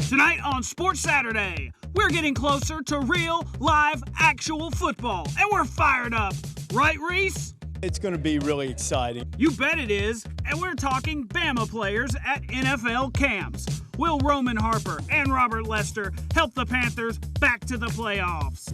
Tonight on Sports Saturday, we're getting closer to real, live, actual football, and we're fired up. Right, Reese? It's going to be really exciting. You bet it is, and we're talking Bama players at NFL camps. Will Roman Harper and Robert Lester help the Panthers back to the playoffs?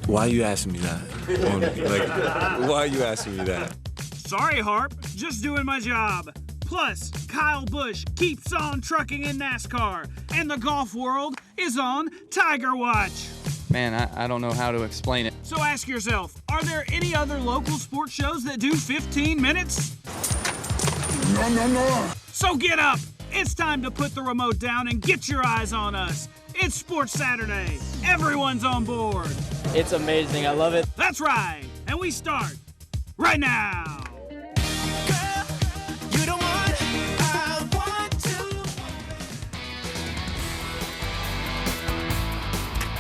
Why are you asking me that? Why are you asking me that? Sorry, Harp, just doing my job. Plus, Kyle Busch keeps on trucking in NASCAR, and the golf world is on Tiger Watch. Man, I don't know how to explain it. So ask yourself, are there any other local sports shows that do 15 minutes? No. So get up. It's time to put the remote down and get your eyes on us. It's Sports Saturday. Everyone's on board. It's amazing. I love it. That's right. And we start right now.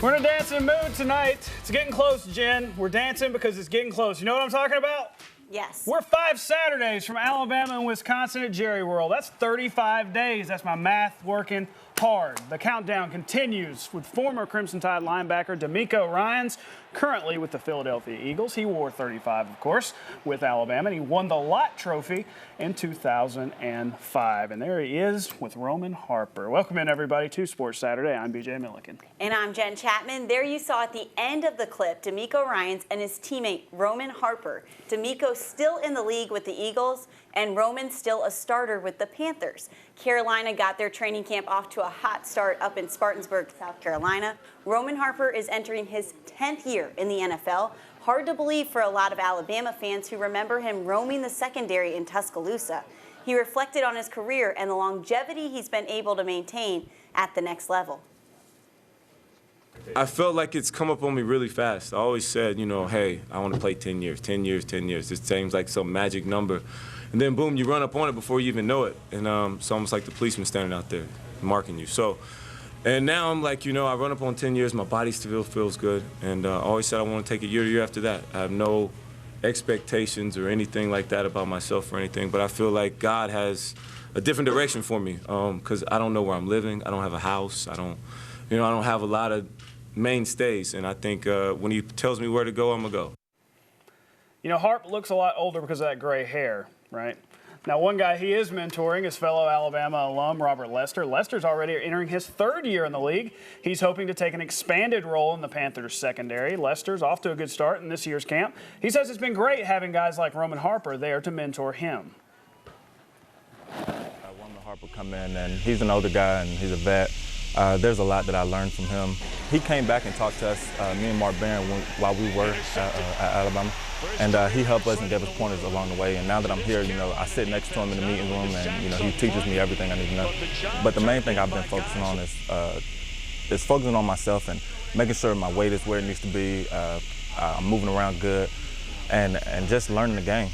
We're in a dancing mood tonight. It's getting close, Jen. We're dancing because it's getting close. You know what I'm talking about? Yes. We're 5 Saturdays from Alabama and Wisconsin at Jerry World. That's 35 days. That's my math working hard. The countdown continues with former Crimson Tide linebacker DeMeco Ryans, currently with the Philadelphia Eagles. He wore 35, of course, with Alabama, and he won the Lott Trophy in 2005. And there he is with Roman Harper. Welcome in, everybody, to Sports Saturday. I'm BJ Millican. And I'm Jen Chapman. There you saw at the end of the clip DeMeco Ryans and his teammate Roman Harper. DeMeco still in the league with the Eagles, and Roman still a starter with the Panthers. Carolina got their training camp off to a hot start up in Spartanburg, South Carolina. Roman Harper is entering his 10th year in the NFL. Hard to believe for a lot of Alabama fans who remember him roaming the secondary in Tuscaloosa. He reflected on his career and the longevity he's been able to maintain at the next level. I felt like it's come up on me really fast. I always said, hey, I want to play 10 years, 10 years, 10 years. It seems like some magic number. And then, boom, you run up on it before you even know it. And it's almost like the policeman standing out there marking you. And now I'm like, I run up on 10 years, my body still feels good. And I always said I want to take it year to year after that. I have no expectations or anything like that about myself or anything. But I feel like God has a different direction for me because I don't know where I'm living. I don't have a house. I don't have a lot of mainstays. And I think when he tells me where to go, I'm going to go. Harp looks a lot older because of that gray hair, right? Now, one guy he is mentoring is fellow Alabama alum Robert Lester. Lester's already entering his 3rd year in the league. He's hoping to take an expanded role in the Panthers secondary. Lester's off to a good start in this year's camp. He says it's been great having guys like Roman Harper there to mentor him. Roman Harper come in, and he's an older guy, and he's a vet. There's a lot that I learned from him. He came back and talked to us, me and Mark Barron, while we were at Alabama, and he helped us and gave us pointers along the way. And now that I'm here, I sit next to him in the meeting room, and he teaches me everything I need to know. But the main thing I've been focusing on is focusing on myself and making sure my weight is where it needs to be. I'm moving around good, and just learning the game.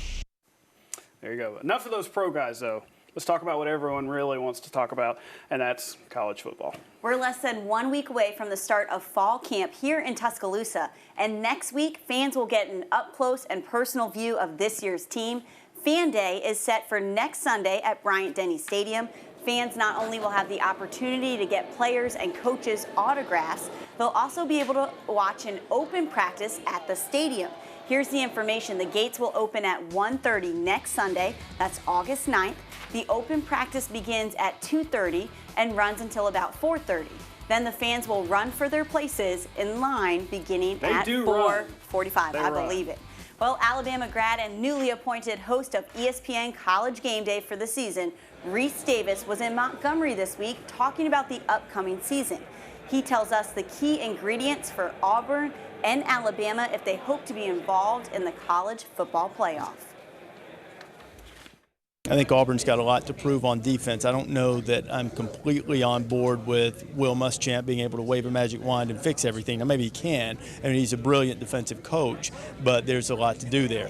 There you go. Enough of those pro guys, though. Let's talk about what everyone really wants to talk about, and that's college football. We're less than 1 week away from the start of fall camp here in Tuscaloosa. And next week, fans will get an up-close and personal view of this year's team. Fan Day is set for next Sunday at Bryant-Denny Stadium. Fans not only will have the opportunity to get players and coaches autographs, they'll also be able to watch an open practice at the stadium. Here's the information. The gates will open at 1:30 next Sunday. That's August 9th. The open practice begins at 2:30 and runs until about 4:30. Then the fans will run for their places in line beginning at 4:45. I believe it. Well, Alabama grad and newly appointed host of ESPN College Game Day for the season, Reese Davis, was in Montgomery this week talking about the upcoming season. He tells us the key ingredients for Auburn and Alabama if they hope to be involved in the college football playoff. I think Auburn's got a lot to prove on defense. I don't know that I'm completely on board with Will Muschamp being able to wave a magic wand and fix everything. Now, maybe he can. I mean, he's a brilliant defensive coach, but there's a lot to do there.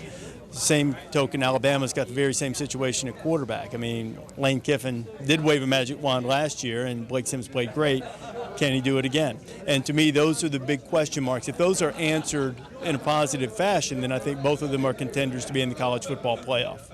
Same token, Alabama's got the very same situation at quarterback. I mean, Lane Kiffin did wave a magic wand last year, and Blake Sims played great. Can he do it again? And to me, those are the big question marks. If those are answered in a positive fashion, then I think both of them are contenders to be in the college football playoff.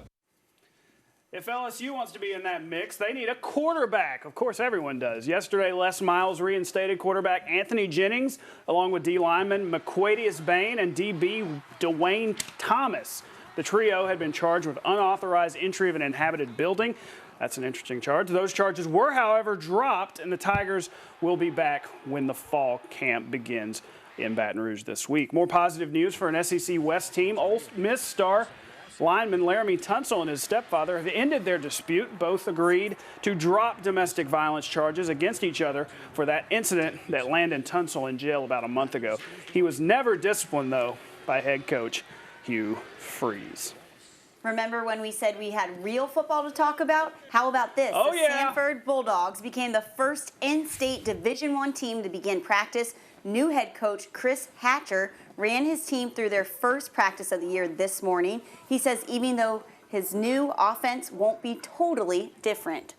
If LSU wants to be in that mix, they need a quarterback. Of course, everyone does. Yesterday, Les Miles reinstated quarterback Anthony Jennings, along with D lineman McQuadius Bain and DB Dwayne Thomas. The trio had been charged with unauthorized entry of an inhabited building. That's an interesting charge. Those charges were, however, dropped, and the Tigers will be back when the fall camp begins in Baton Rouge this week. More positive news for an SEC West team. Ole Miss star lineman Laramie Tunsil and his stepfather have ended their dispute. Both agreed to drop domestic violence charges against each other for that incident that landed Tunsil in jail about a month ago. He was never disciplined, though, by head coach Hugh Freeze. Remember when we said we had real football to talk about? How about this? Oh, the yeah. Sanford Bulldogs became the first in-state Division I team to begin practice. New head coach Chris Hatcher ran his team through their first practice of the year this morning. He says even though his new offense won't be totally different.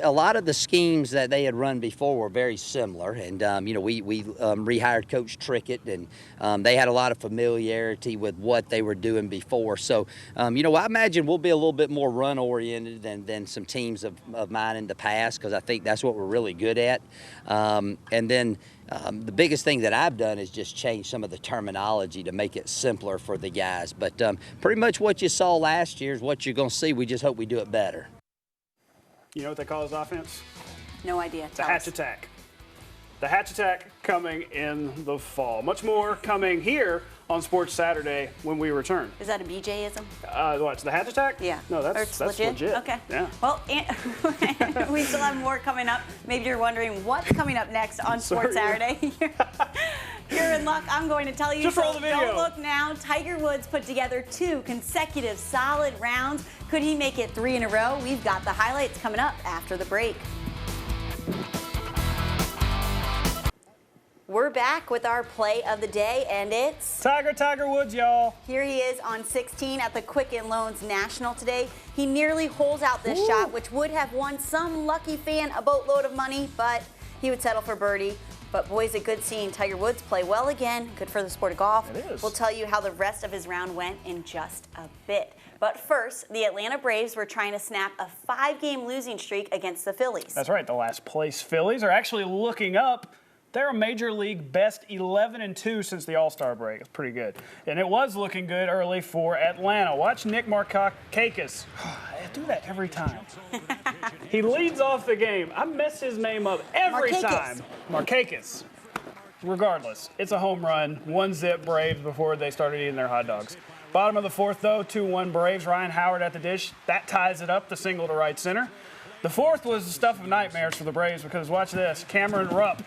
A lot of the schemes that they had run before were very similar, and we rehired Coach Trickett, and they had a lot of familiarity with what they were doing before. So, I imagine we'll be a little bit more run-oriented than some teams of mine in the past, because I think that's what we're really good at. And then the biggest thing that I've done is just change some of the terminology to make it simpler for the guys. But pretty much what you saw last year is what you're going to see. We just hope we do it better. You know what they call his offense? No idea. The Hatch Attack. The Hatch Attack coming in the fall. Much more coming here on Sports Saturday when we return. Is that a BJ-ism? What's the Hatch Attack? Yeah. No, that's legit. Okay. Yeah. Well, we still have more coming up. Maybe you're wondering what's coming up next on Sports Saturday. You're in luck. I'm going to tell you. Just roll the video. Don't look now. Tiger Woods put together 2 consecutive solid rounds. Could he make it 3 in a row? We've got the highlights coming up after the break. We're back with our play of the day, and it's Tiger Woods, y'all. Here he is on 16 at the Quicken Loans National today. He nearly holes out this shot, which would have won some lucky fan a boatload of money, but he would settle for birdie. But boys, a good seeing Tiger Woods play well again. Good for the sport of golf. It is. We'll tell you how the rest of his round went in just a bit. But first, the Atlanta Braves were trying to snap a 5-game losing streak against the Phillies. That's right. The last place Phillies are actually looking up. They're a Major League best 11-2 since the All-Star break. It's pretty good. And it was looking good early for Atlanta. Watch Nick Markakis. I do that every time. He leads off the game. I mess his name up every time. Markakis. Regardless, it's a home run. 1-zip Braves before they started eating their hot dogs. Bottom of the 4th, though, 2-1 Braves. Ryan Howard at the dish. That ties it up, the single to right center. The 4th was the stuff of nightmares for the Braves because, watch this, Cameron Rupp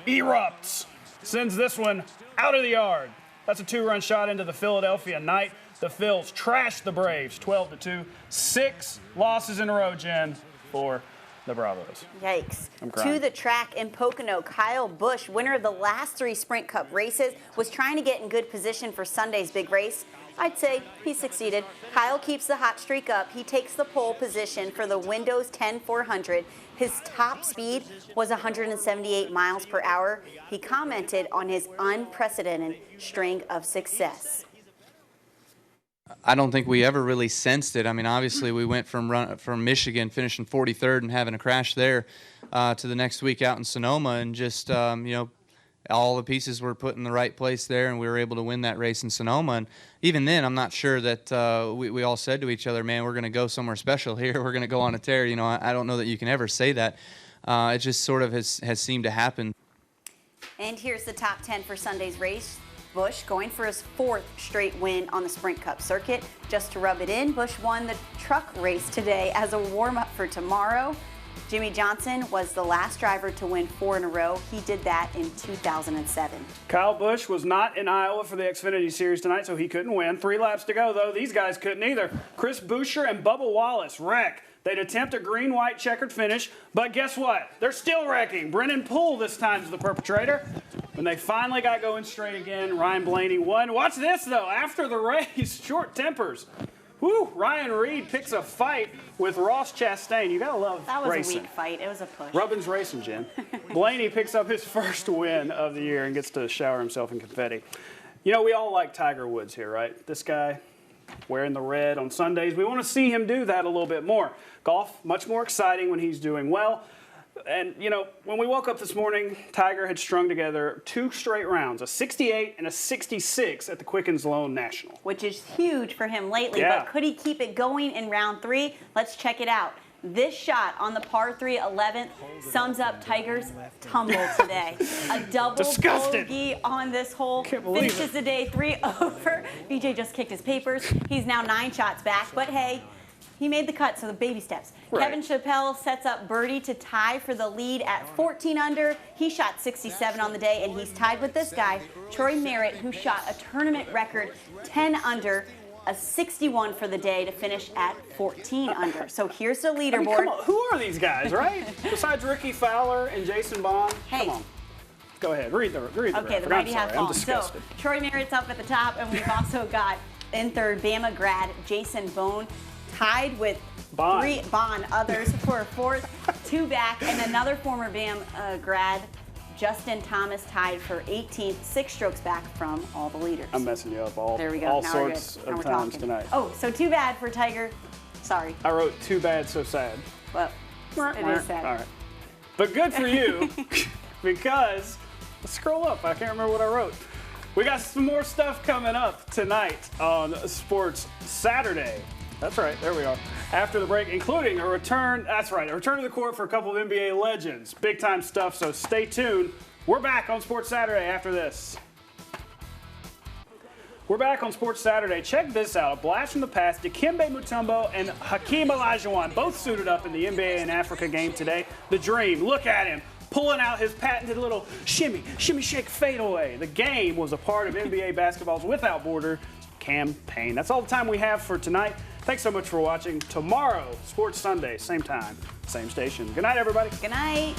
erupts, sends this one out of the yard. That's a 2-run shot into the Philadelphia night. The Phils trashed the Braves 12-2. 6 losses in a row, Jen, for the Bravos. Yikes. I'm crying. To the track in Pocono, Kyle Busch, winner of the last 3 Sprint Cup races, was trying to get in good position for Sunday's big race. I'd say he succeeded. Kyle keeps the hot streak up. He takes the pole position for the Windows 10 400. His top speed was 178 miles per hour. He commented on his unprecedented string of success. I don't think we ever really sensed it. I mean, obviously, we went from Michigan, finishing 43rd and having a crash there, to the next week out in Sonoma, and just all the pieces were put in the right place there, and we were able to win that race in Sonoma. And even then, I'm not sure that we all said to each other, man, we're going to go somewhere special here. We're going to go on a tear. I don't know that you can ever say that. It just sort of has seemed to happen. And here's the top 10 for Sunday's race. Busch going for his 4th straight win on the Sprint Cup circuit. Just to rub it in, Busch won the truck race today as a warm-up for tomorrow. Jimmy Johnson was the last driver to win 4 in a row. He did that in 2007. Kyle Busch was not in Iowa for the Xfinity Series tonight, so he couldn't win. 3 laps to go, though. These guys couldn't either. Chris Buescher and Bubba Wallace wreck. They'd attempt a green-white checkered finish, but guess what? They're still wrecking. Brennan Poole this time's the perpetrator. When they finally got going straight again, Ryan Blaney won. Watch this, though. After the race, short tempers. Woo! Ryan Reed picks a fight with Ross Chastain. You gotta love That was racing. a weak fight. It was a push. Rubbin's racing, Jen. Blaney picks up his first win of the year and gets to shower himself in confetti. We all like Tiger Woods here, right? This guy, wearing the red on Sundays. We want to see him do that a little bit more. Golf, much more exciting when he's doing well. And, you know, when we woke up this morning, Tiger had strung together 2 straight rounds, a 68 and a 66 at the Quickens Loan National. Which is huge for him lately, Yeah. but could he keep it going in round 3? Let's check it out. This shot on the par 3 11th sums up Tiger's tumble today. A double Disgusted. bogey on this hole. Can't believe it. Finishes the day 3 over. BJ just kicked his papers. He's now 9 shots back, but hey, he made the cut, so the baby steps. Right. Kevin Chappelle sets up birdie to tie for the lead at 14 under. He shot 67 on the day, and he's tied with this guy, Troy Merritt, who shot a tournament record 10 under, a 61 for the day to finish at 14 under. So here's the I mean, leaderboard. come on, who are these guys, right? Besides Ricky Fowler and Jason Bond? Hey. Come on. Go ahead, read the Okay, graphic. the mighty I'm have sorry, I'm fallen. So disgusted. Troy Merritt's up at the top, and we've also got in third Bama grad Jason Bone, tied with Bond. 3 Bond others for fourth, 2 back, and another former Bam grad, Justin Thomas, tied for 18th, 6 strokes back from all the leaders. I'm messing you up all There we go. all Now we're sorts good. Now of we're times talking. tonight. Oh, so too bad for Tiger. Sorry. I wrote too bad, so sad. Well, it is sad. All right. But good for you, because, let's scroll up. I can't remember what I wrote. We got some more stuff coming up tonight on Sports Saturday. That's right, there we are. After the break, including a return, that's right, a return to the court for a couple of NBA legends. Big time stuff, so stay tuned. We're back on Sports Saturday after this. We're back on Sports Saturday. Check this out. A blast from the past. Dikembe Mutombo and Hakeem Olajuwon both suited up in the NBA and Africa game today. The Dream. Look at him pulling out his patented little shimmy, shake, fadeaway. The game was a part of NBA basketball's Without Borders campaign. That's all the time we have for tonight. Thanks so much for watching. Tomorrow, Sports Sunday, same time, same station. Good night, everybody. Good night.